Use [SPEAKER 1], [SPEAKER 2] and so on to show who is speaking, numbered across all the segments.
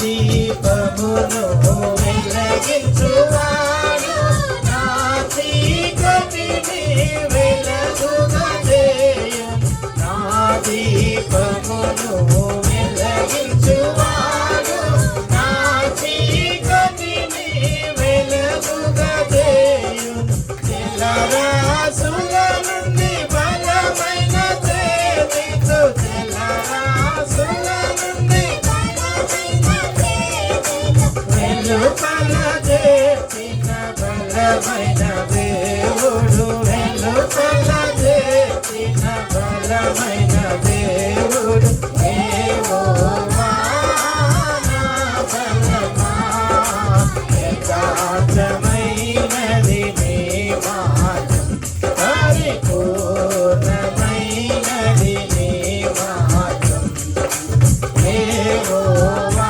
[SPEAKER 1] దీపమును వెలిగించువాడు నా చీకటిని వెలుగుగా చేయును నా దీపమును వెలిగించువాడు నా చీకటిని వెలుగుగా చేయును తెల్లరాసుల నుండి బలమైన చేతితో తెల్లరాసుల నుండి వెలుపల చేసిన బలమైన దేవుడు వెలుపల చేసిన బలమైన దేవుడు యెహోవా నా బలమా యథార్థమైనది నీ మార్గం పరిపూర్ణమైనది నీ మార్గం యెహోవా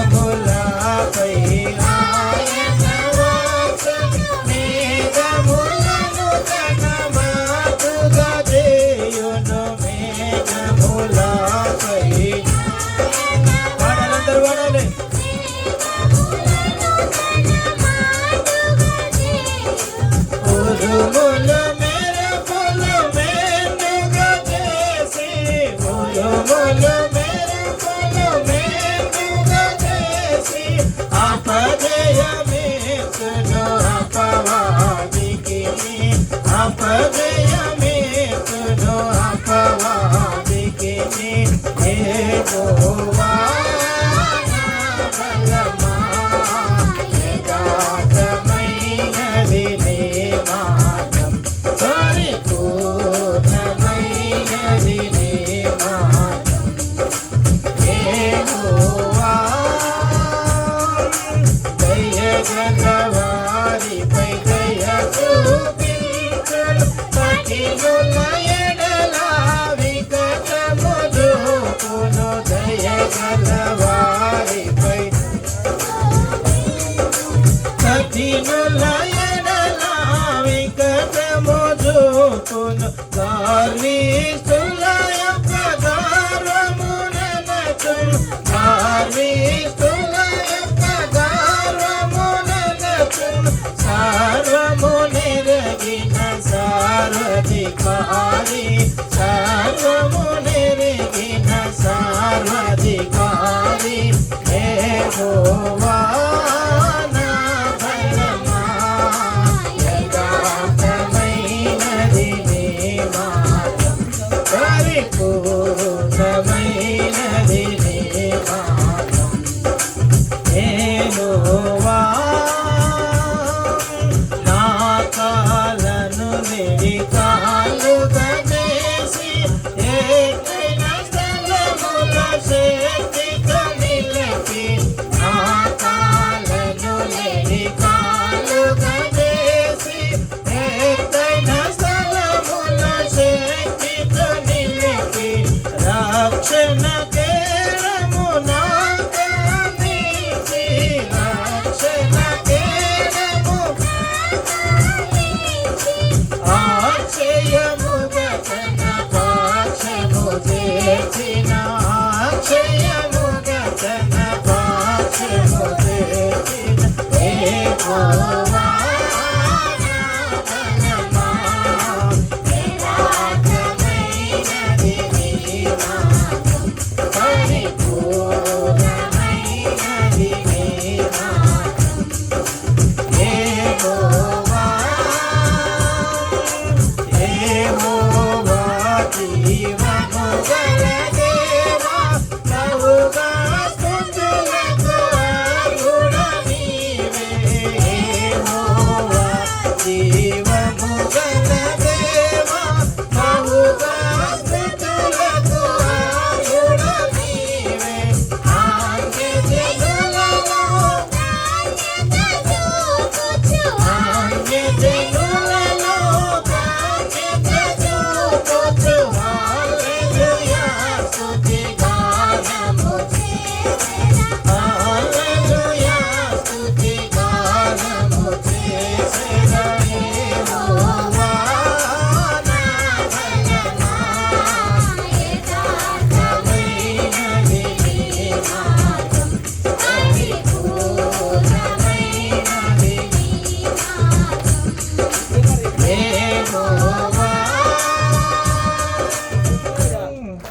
[SPEAKER 1] మేఘములపై ఆయన వాసము మేఘములను తన మాటుగా చేయును మేఘములపై పాడాలందరూ పాడాలి ఉరుములు మెరుపులు మెండుగా చేసి ఉరుములు మెరుపులు మెండుగా చేసి అపజయమేతును అపవాదికి అపజయమేతును అపవాదికి యెహోవా నా బలమా యథార్థమైనది నీ మార్గం పరిపూర్ణమైనది నీ మార్గం యెహోవా దయగలవారిపై దయ చూపించును కఠినుల ఎడల వికటము చూపును దయగలవారిపై కఠినుల ఎడల వికటము చూపును గర్విష్ఠుల యొక్క గర్వముననచును గర్విష్ఠుల యొక్క గర్వముననచును సర్వము నెరగిన సర్వాధికారి సర్వము నెరగిన సర్వాధికారి యెహోవా నా బలమా యథార్థమైనది నీ మార్గం పరిపూర్ణమైనది నీ మార్గం యెహోవా నా కాళ్ళను నిడికాలుగా చేసి ఏకైన స్థలముల శక్తితో నిలిపి నా కాళ్ళను నిడికాలుగా చేసి ఏకైన స్థలముల శక్తితో నిలిపి రక్షణ కేరము నాకు అందించి రక్షణ కేరము అక్షయముగా తన పాక్షము చేసిన అక్షయముగా తన పాక్షము చేసిన యెహోవా నా బలమా యథార్థమైనది నీ మార్గం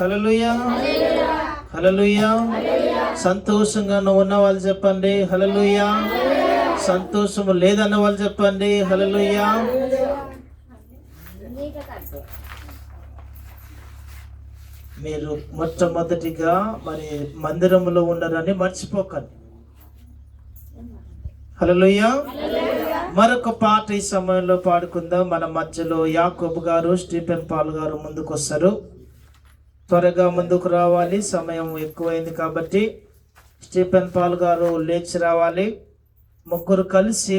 [SPEAKER 2] హల్లెలూయా, హల్లెలూయా. సంతోషంగా ఉన్న వాళ్ళు చెప్పండి హల్లెలూయా. సంతోషము లేదన్న వాళ్ళు చెప్పండి హల్లెలూయా. మీరు మొట్టమొదటిగా మరి మందిరంలో ఉండరని మర్చిపోకండి. హల్లెలూయా. మరొక పాట ఈ సమయంలో పాడుకుందాం. మన మధ్యలో యాకోబు గారు, స్టీఫెన్ పాల్ గారు ముందుకు వస్తారు. త్వరగా ముందుకు రావాలి, సమయం ఎక్కువైంది కాబట్టి. స్టీఫెన్ పాల్ గారు లేచి రావాలి. ముగ్గురు కలిసి